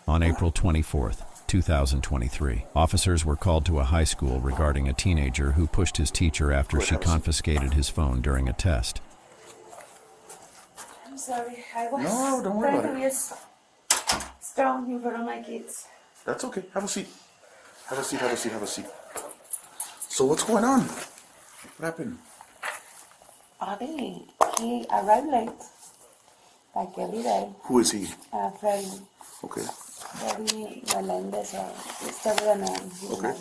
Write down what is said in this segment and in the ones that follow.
On April 24th, 2023, officers were called to a high school regarding a teenager who pushed his teacher after she confiscated his phone during a test. I'm sorry, I was No, don't worry about trying to be strong in front of my kids. That's okay. Have a seat. Have a seat, have a seat, have a seat. So what's going on? What happened? He arrived late, like every day. Who is he? Freddie. Okay. Freddie Melendez, or it's the name. Okay.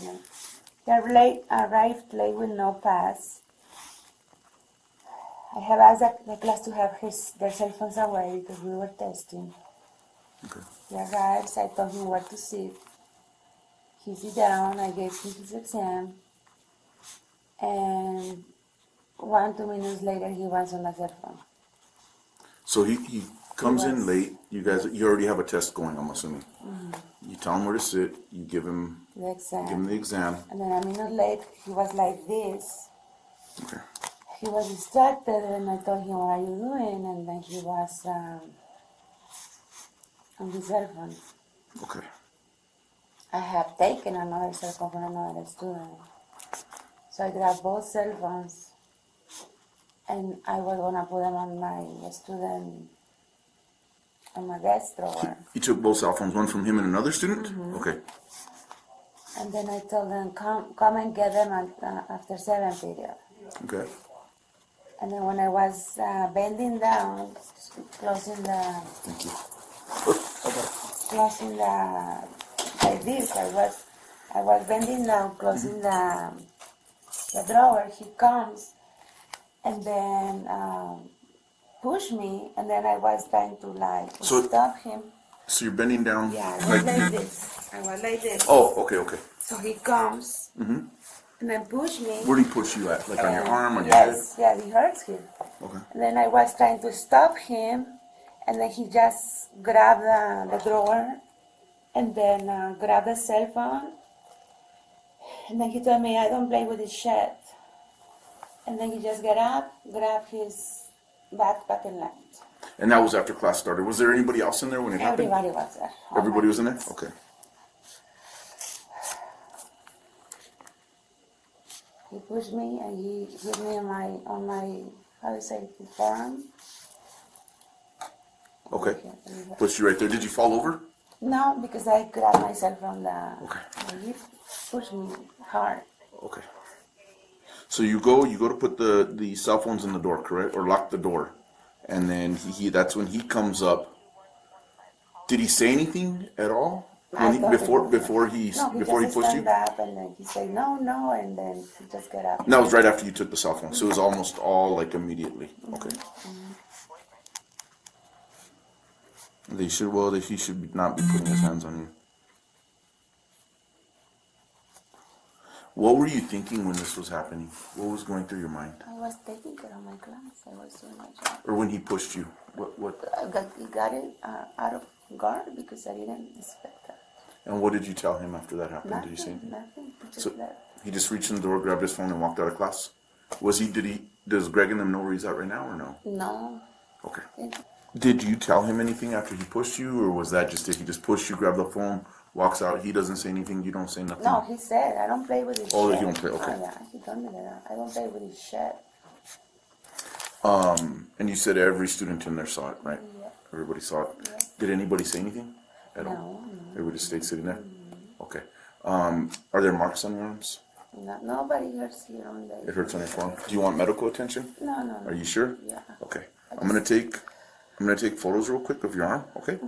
He arrived late with no pass. I have asked the class to have their cell phones away because we were testing. Okay. He arrives, I told him where to sit. He sit down, I gave him his exam, and 1-2 minutes later he was on the cell phone. So he comes in late. You already have a test going, I'm assuming. Mm-hmm. You tell him where to sit. You give him The exam. the exam. And then a minute late, he was like this. Okay. He was distracted, and I told him, "What are you doing?" And then he was on his cell phone. Okay. I have taken another cell phone from another student. So I grabbed both cell phones, and I was gonna put them on my student, on my desk drawer. You took both cell phones, one from him and another student? Mm-hmm. Okay. And then I told them, come and get them after 7 period. Okay. And then when I was bending down, closing the, Thank you. closing the, like this, I was bending down, closing the drawer. He comes and then push me, and then I was trying to stop him. So you're bending down? Yeah, I was like this. I was like this. Oh, okay, okay. So he comes and then push me. Where do he push you at? Like on your arm, on your head? Yes, yeah, he hurts him. Okay. And then I was trying to stop him, and then he just grabbed the drawer, and then grabbed the cell phone, and then he told me, "I don't play with this shit." And then he just got up, grabbed his backpack, and left. And that was after class started. Was there anybody else in there when it happened? Everybody was there. Everybody was in there? Okay. He pushed me, and he hit me on my how do you say, his forearm. Okay. Pushed you right there. Did you fall over? No, because I grabbed myself from the. Okay. He pushed me hard. Okay. So you go to put the cell phones in the door, correct? Or lock the door. And then that's when he comes up. Did he say anything at all? Before he pushed you? Stand up, and then he said no, and then he just got up. And that was right after you took the cell phone. So it was almost all like immediately. Okay. He should not be putting his hands on you. What were you thinking when this was happening? What was going through your mind? I was taking care of my class. I was doing my job. Or when he pushed you? What? He got it out of guard because I didn't expect that. And what did you tell him after that happened? Nothing, Did you say anything? nothing. He just So left. he just reached in the door, grabbed his phone, and walked out of class? Does Greg and them know where he's at right now, or no? No. Okay. It, Did you tell him anything after he pushed you, or was that just it? He just pushed you, grabbed the phone, walks out, he doesn't say anything, you don't say nothing? no, he said, I don't play with this Oh, shit. you don't play, okay. Oh, yeah, he told me that. I don't play with this shit. And you said every student in there saw it, right? Yeah. Everybody saw it. Yeah. Did anybody say anything at all? No. Everybody stayed sitting there? Okay. Are there marks on your arms? No, nobody hurts here on the... It hurts on your forearm. Do you want medical attention? No. Are you sure? Yeah. Okay. I'm gonna take photos real quick of your arm, okay?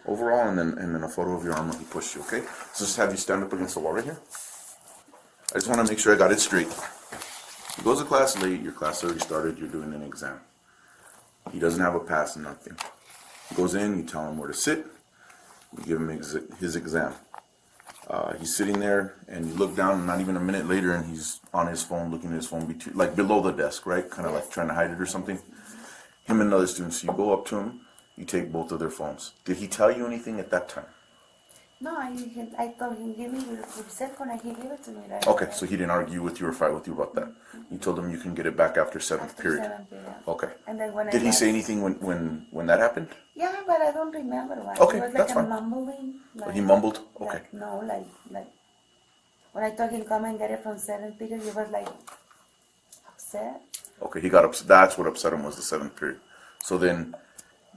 Overall, and then a photo of your arm when he pushed you, okay? So just have you stand up against the wall right here. I just want to make sure I got it straight. He goes to class late. Your class already started. You're doing an exam. He doesn't have a pass and nothing. He goes in. You tell him where to sit. You give him his exam. He's sitting there, and you look down. And not even a minute later, and he's on his phone, looking at his phone, like below the desk, right? Kind of like trying to hide it or something. Him and another student. So you go up to him. You take both of their phones. Did he tell you anything at that time? No, I told him, give me your cell phone, and he gave it to me. Right Okay, away. so he didn't argue with you or fight with you about that. You told him you can get it back after seventh After period. 7 p.m. Okay. And then when Did he say anything when that happened? Yeah, but I don't remember why. Okay, It was like that's a fine. mumbling. He mumbled? Okay. Like, no, like when I told him come and get it from 7 period, he was like upset. Okay, he got upset. That's what upset him, was the seventh period. So then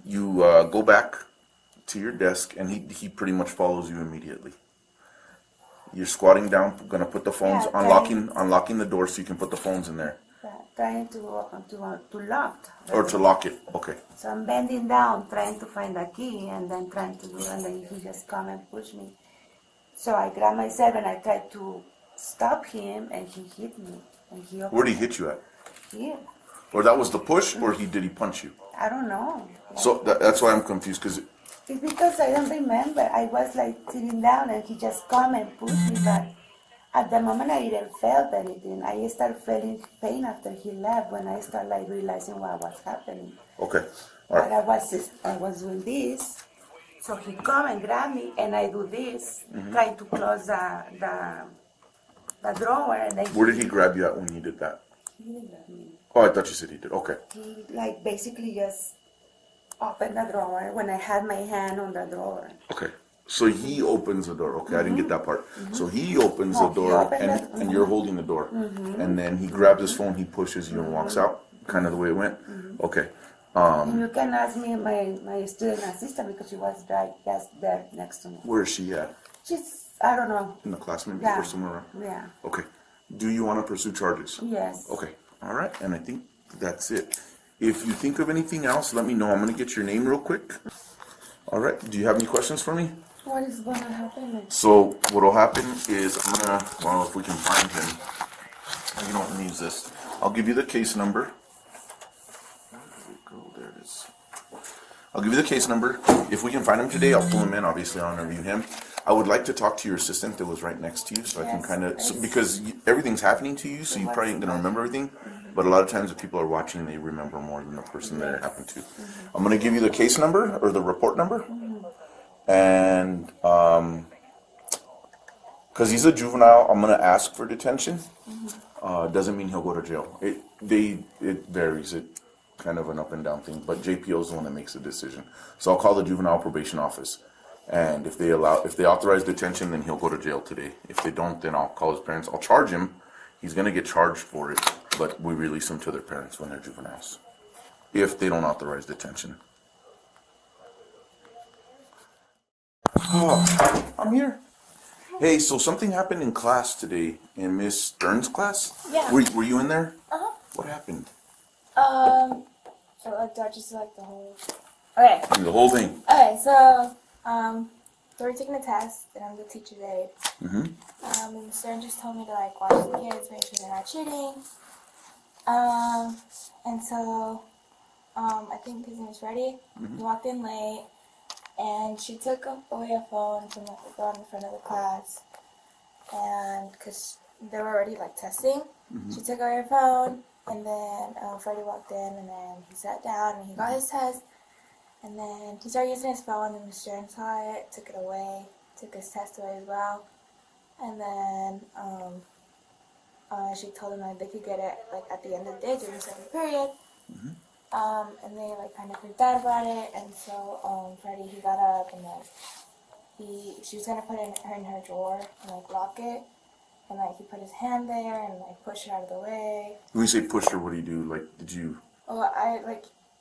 you go back to your desk, and he pretty much follows you immediately. You're squatting down, gonna put the phones, Yeah, unlocking the door so you can put the phones in there. Trying to lock. Or to lock it. Okay. So I'm bending down, trying to find the key, and then trying to do, and then he just come and push me. So I grabbed myself and I tried to stop him, and he hit me. And he Where did he hit you at? Here. Or that was the push, or did he punch you? I don't know. So that's why I'm confused, because It's because I don't remember. I was like sitting down and he just come and pushed me back. At the moment I didn't felt anything. I started feeling pain after he left when I started like realizing what was happening. okay. All right. But I was doing this. So he come and grab me and I do this, trying to close the drawer, and then Where did he grab you at when he did that? he didn't grab me. Oh, I thought you said he did. Okay. He like basically just opened the drawer when I had my hand on the drawer. Okay. So he opens the door. Okay, I didn't get that part. So he opens the He door, opened and you're holding the door. And then he grabs his phone, he pushes you and walks out, kind of the way it went. Okay. And you can ask me my student assistant because she was right just there next to me. Where is she at? She's, I don't know. In the class maybe, Yeah. or somewhere around? Yeah. Okay. Do you want to pursue charges? Yes. Okay. All right. And I think that's it. If you think of anything else, let me know. I'm going to get your name real quick. All right. Do you have any questions for me? What is going to happen? So what'll happen is I'm going to, well, if we can find him, you don't need this. I'll give you the case number. Where did it go? There it is. I'll give you the case number. If we can find him today, I'll pull him in. Obviously, I'll interview him. I would like to talk to your assistant that was right next to you, so I can Yes, kind of, yes. because everything's happening to you, so you probably ain't gonna remember everything. But a lot of times, if people are watching, they remember more than the person that it happened to. I'm gonna give you the case number or the report number, and because he's a juvenile, I'm gonna ask for detention. Doesn't mean he'll go to jail. It varies. It kind of an up and down thing, but JPO is the one that makes the decision. So I'll call the juvenile probation office, and if they authorize detention, then he'll go to jail today. If they don't, then I'll call his parents. I'll charge him. He's gonna get charged for it, but we release him to their parents when they're juveniles, if they don't authorize detention. Oh, I'm here. Hey, so something happened in class today, in Miss Stern's class? Yeah. Were you in there? Uh-huh. What happened? So like, do I just like the whole? Okay. The whole thing. Okay, so, they were taking a test, and I'm the teacher's aide. Mm-hmm. And Stern just told me to like watch the kids, make sure they're not cheating. And so, I think his name is Freddie. He walked in late, and she took away a phone from like the girl in front of the class, and because they were already like testing, she took away her phone. And then Freddie walked in, and then he sat down, and he got his test. And then he started using his phone, and Mr. Stern saw it, took it away, took his test away as well. And then she told him that they could get it like at the end of the day during the second period. And they like kind of freaked out about it. And so Freddie, he got up, and like she was gonna put her in her drawer and like lock it. And like he put his hand there and like pushed it out of the way. When you say pushed her, what do you do? Like, did you? Well,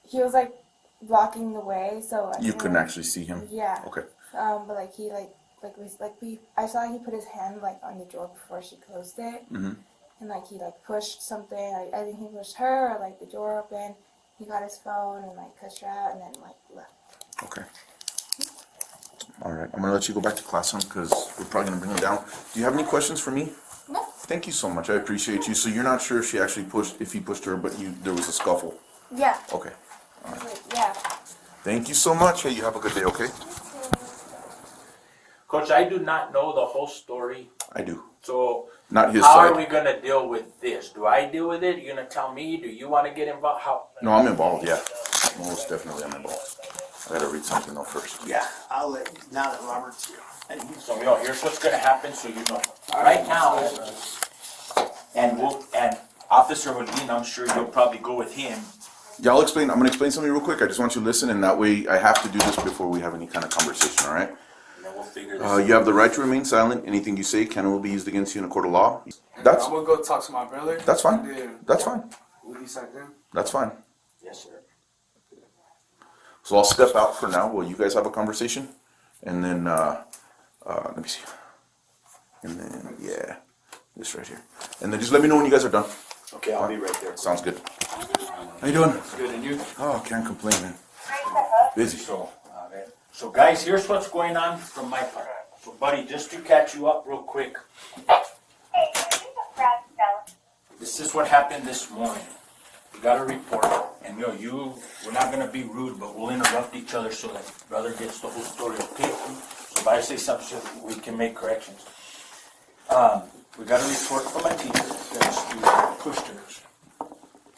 he was like blocking the way, so You couldn't actually see him. Yeah. Okay. But like he I saw he put his hand like on the drawer before she closed it, and like he like pushed something. I think he pushed her or like the door open. He got his phone and like pushed her out, and then like left. Okay. All right. I'm gonna let you go back to class, son, because we're probably gonna bring him down. Do you have any questions for me? No. Thank you so much. I appreciate you. So you're not sure if she actually if he pushed her, but there was a scuffle. Yeah. Okay. Like, yeah. Thank you so much. Hey, you have a good day. Okay. Coach, I do not know the whole story. I do. So Not his how side. are we gonna deal with this? Do I deal with it? You gonna tell me? Do you want to get involved? How? No, I'm involved. Yeah. Most definitely, I'm involved. I gotta read something though first. Yeah, I'll let, now that Robert's here. And he's So, here's what's gonna happen, so you know. Right now, and Officer Medina, I'm sure you'll probably go with him. Yeah, I'm gonna explain something real quick. I just want you to listen, and that way I have to do this before we have any kind of conversation, all right? And then we'll figure this You have the right to remain silent. Anything you say can and will be used against you in a court of law. That's I'm gonna go talk to my brother. That's fine. and then That's fine. we'll decide then. That's fine. Yes, sir. So I'll step out for now while you guys have a conversation, and then let me see. And then yeah, this right here. And then just let me know when you guys are done. Okay, I'll be right there. Sounds good. How you doing? Good, and you? Oh, can't complain, man. Busy. So guys, here's what's going on from my part. So buddy, just to catch you up real quick. This is what happened this morning. We got a report, and we're not gonna be rude, but we'll interrupt each other so that brother gets the whole story, okay? So if I say something, we can make corrections. We got a report from a teacher that a student pushed her,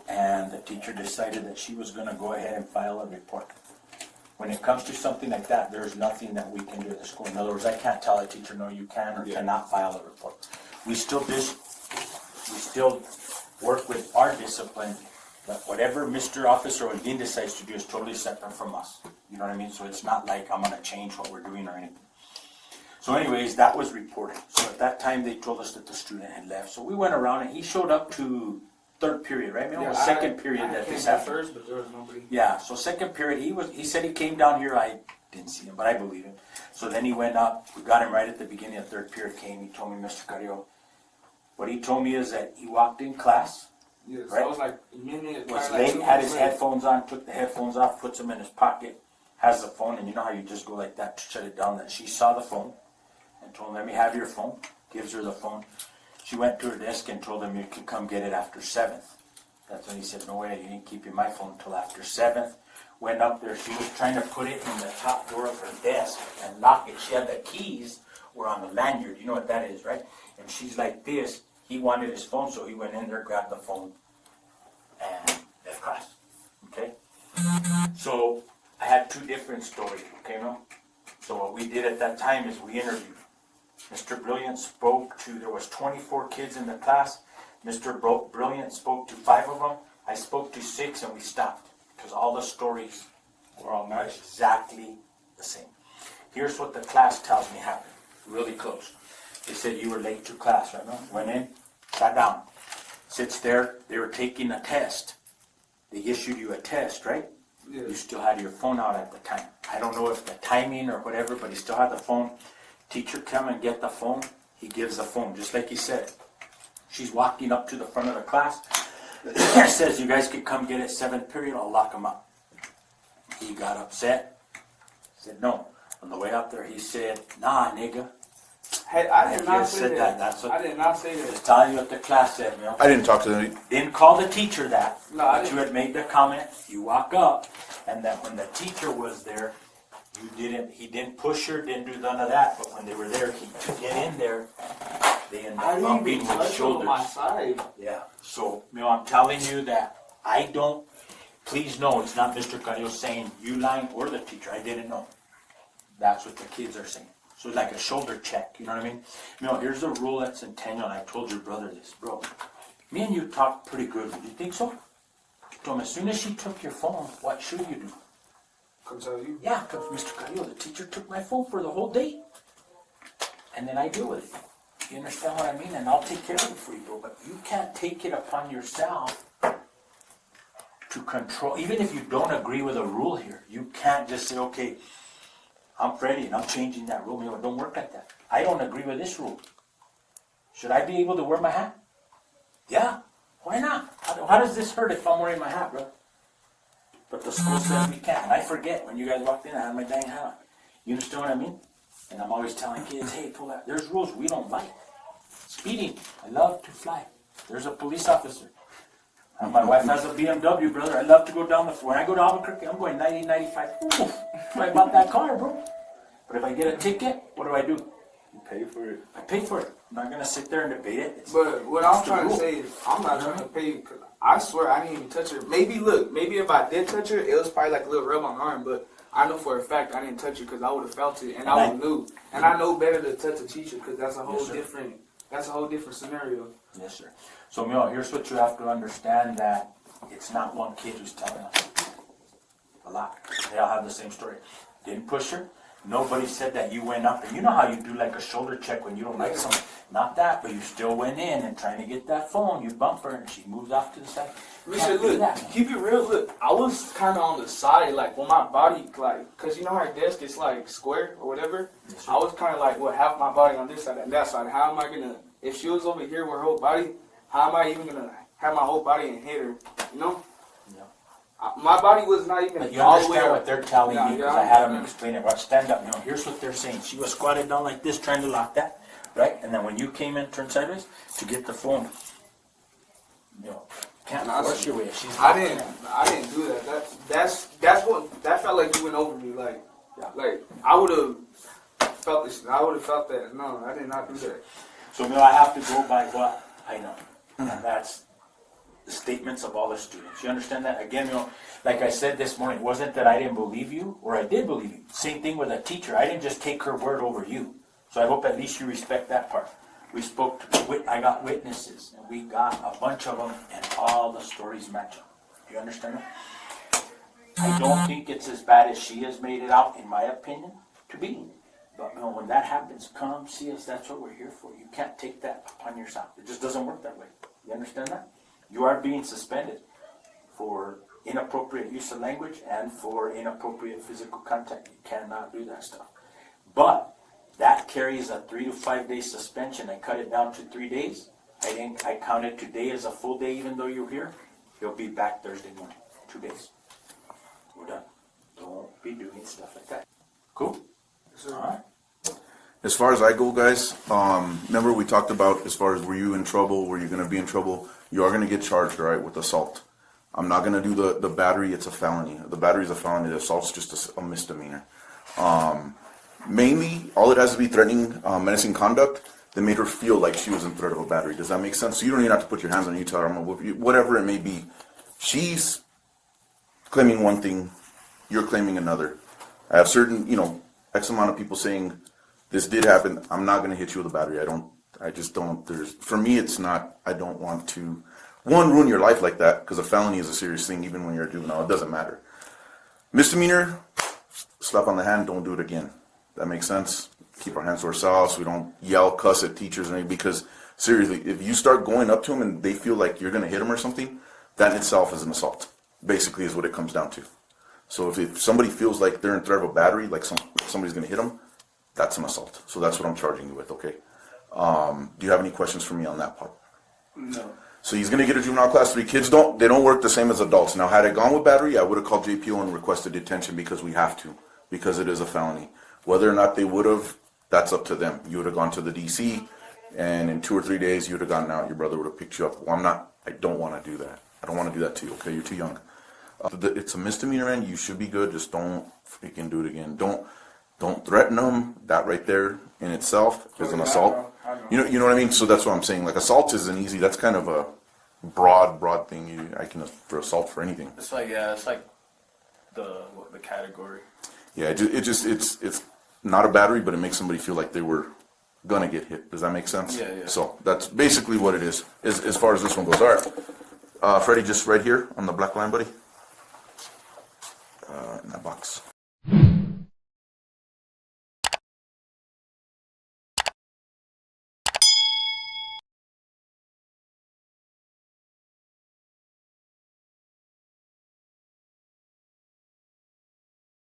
and the teacher decided that she was gonna go ahead and file a report. When it comes to something like that, there's nothing that we can do at the school. In other words, I can't tell a teacher, no, you can or cannot file a report. We still work with our discipline, but whatever Mr. Officer or Dean decides to do is totally separate from us. You know what I mean? So it's not like I'm gonna change what we're doing or anything. So anyways, that was reported. So at that time, they told us that the student had left. So we went around and he showed up to third period, right? It was second period that this happened. First, but there was nobody. Yeah, so second period, he said he came down here, I didn't see him, but I believe him. So then he went up, we got him right at the beginning of third period came, he told me, Mr. Carrillo, what he told me is that he walked in class, Yeah, so right? I was like a minute. was probably like late, 2 had his minutes late. headphones on, took the headphones off, puts them in his pocket, has the phone, and you know how you just go like that to shut it down, that she saw the phone and told him, let me have your phone, gives her the phone. She went to her desk and told him, you can come get it after 7th. That's when he said, no way, you didn't keep my phone until after 7th. Went up there, she was trying to put it in the top drawer of her desk and lock it. She had the keys were on the lanyard, you know what that is, right? And she's like this, he wanted his phone, so he went in there, grabbed the phone, and left class, okay? So, I had two different stories, okay, no? So what we did at that time is we interviewed. Mr. Brilliant spoke to, there was 24 kids in the class. Mr. Brilliant spoke to 5 of them. I spoke to 6 and we stopped because all the stories were all not exactly the same. Here's what the class tells me happened, really close. They said you were late to class, right? No? Went in, sat down, sits there. They were taking a test. They issued you a test, right? Yeah. You still had your phone out at the time. I don't know if the timing or whatever, but he still had the phone. Teacher come and get the phone. He gives the phone, just like he said. She's walking up to the front of the class. Says, you guys could come get it 7th period, I'll lock them up. He got upset. Said, no. On the way up there, he said, nah, nigga. Hey, I If did you not had say said that. that's what, I did not say that. just telling you what the class said, you know. I didn't talk to them. Didn't call the teacher that, No, I but you didn't. had made the comment, you walk up, and that when the teacher was there, he didn't push her, didn't do none of that, but when they were there, to get in there, they ended I up didn't bumping even with touch her on shoulders. my side. Yeah, so, I'm telling you that please know, it's not Mr. Carrillo saying you lying or the teacher, I didn't know. That's what the kids are saying. So it's like a shoulder check, you know what I mean? Here's a rule that's intentional, I told your brother this, bro. Me and you talked pretty good, do you think so? I told him, as soon as she took your phone, what should you do? Come tell you. Yeah, because Mr. Carrillo, the teacher took my phone for the whole day. And then I deal with it. You understand what I mean? And I'll take care of it for you, bro. But you can't take it upon yourself to control. Even if you don't agree with a rule here, you can't just say, okay, I'm Freddie and I'm changing that rule. It don't work like that. I don't agree with this rule. Should I be able to wear my hat? Yeah. Why not? How does this hurt if I'm wearing my hat, bro? But the school says we can't. And I forget, when you guys walked in, I had my dang hat on. You understand what I mean? And I'm always telling kids, hey, pull that. There's rules we don't like. Speeding. I love to fly. There's a police officer. And my wife has a BMW, brother. I love to go down when I go to Albuquerque, I'm going 90, 95. Ooh, I bought that car, bro. But if I get a ticket, what do? You pay for it. I pay for it. I'm not going to sit there and debate it. But what I'm the trying to rule. say is, I'm not trying to pay because I swear I didn't even touch her. Maybe if I did touch her, it was probably like a little rub on her arm. But I know for a fact I didn't touch it because I would have felt it, and I would knew. And I know better to touch a teacher because that's a whole different scenario. Yes, sir. So, Mil, here's what you have to understand, that it's not one kid who's telling us. A lot. They all have the same story. Didn't push her. Nobody said that you went up, and you know how you do like a shoulder check when you don't like someone. Not that, but you still went in and trying to get that phone. You bump her, and she moves off to the side. Listen, look, keep it real. Look, I was kind of on the side, like, when my body, like, because you know our desk is, like, square or whatever? Yes, I was kind of like, well, half my body on this side and that side. How am I going to, if she was over here with her whole body, how am I even going to have my whole body and hit her, you know? Yeah. My body was not even But you all the way understand up. what they're telling Yeah, you, because yeah, I had them yeah. explain it. Well, stand up. Now, here's what they're saying. She was squatted down like this, trying to lock that, right? And then when you came in, turned sideways to get the phone. You know, can't force your way. She's I didn't do that. That felt like you went over me. Like I would have felt this. I would have felt that. No, I did not do that. So, you know, I have to go by what I know, and that's the statements of all the students. You understand that? Again, you know, like I said this morning, it wasn't that I didn't believe you, or I did believe you. Same thing with a teacher. I didn't just take her word over you. So I hope at least you respect that part. We spoke to, I got witnesses, and we got a bunch of them, and all the stories match up. You understand that? I don't think it's as bad as she has made it out, in my opinion, to be. But you know, when that happens, come see us. That's what we're here for. You can't take that upon yourself. It just doesn't work that way. You understand that? You are being suspended for inappropriate use of language and for inappropriate physical contact. You cannot do that stuff. But that carries a 3 to 5 day suspension. I cut it down to 3 days. I counted today as a full day, even though you're here. You'll be back Thursday morning. 2 days. We're done. Don't be doing stuff like that. Cool? All right. As far as I go, guys, remember we talked about as far as were you in trouble, were you going to be in trouble? You are going to get charged, all right, with assault. I'm not going to do the battery. It's a felony. The battery is a felony. The assault's just a misdemeanor. Mainly, all it has to be threatening, menacing conduct that made her feel like she was in threat of a battery. Does that make sense? So you don't even have to put your hands on her. You tell her, I'm going to whoop you. Whatever it may be. She's claiming one thing. You're claiming another. I have certain, X amount of people saying, this did happen. I'm not going to hit you with a battery. I just don't. For me, it's not. I don't want to, ruin your life like that, because a felony is a serious thing, even when you're a juvenile. It doesn't matter. Misdemeanor, slap on the hand, don't do it again. That makes sense? Keep our hands to ourselves. We don't yell, cuss at teachers, or anything, because seriously, if you start going up to them and they feel like you're going to hit them or something, that in itself is an assault. Basically is what it comes down to. So if somebody feels like they're in threat of a battery, like somebody's going to hit them, that's an assault. So that's what I'm charging you with, okay? Do you have any questions for me on that part? No. So he's going to get a juvenile class 3. Kids don't work the same as adults. Now, had I gone with battery, I would have called JPO and requested detention, because we have to, because it is a felony. Whether or not they would have, that's up to them. You would have gone to the DC, and in 2 or 3 days, you would have gotten out. Your brother would have picked you up. Well, I don't want to do that. I don't want to do that to you, okay? You're too young. It's a misdemeanor, and you should be good. Just don't freaking do it again. Don't threaten them. That right there in itself is an assault. I know. You know what I mean? So that's what I'm saying. Like, assault is an easy. That's kind of a broad thing. I can for assault for anything. It's like the category. Yeah, it's not a battery, but it makes somebody feel like they were gonna get hit. Does that make sense? Yeah. So that's basically what it is. As far as this one goes. All right, Freddie, just right here on the black line, buddy. In that box.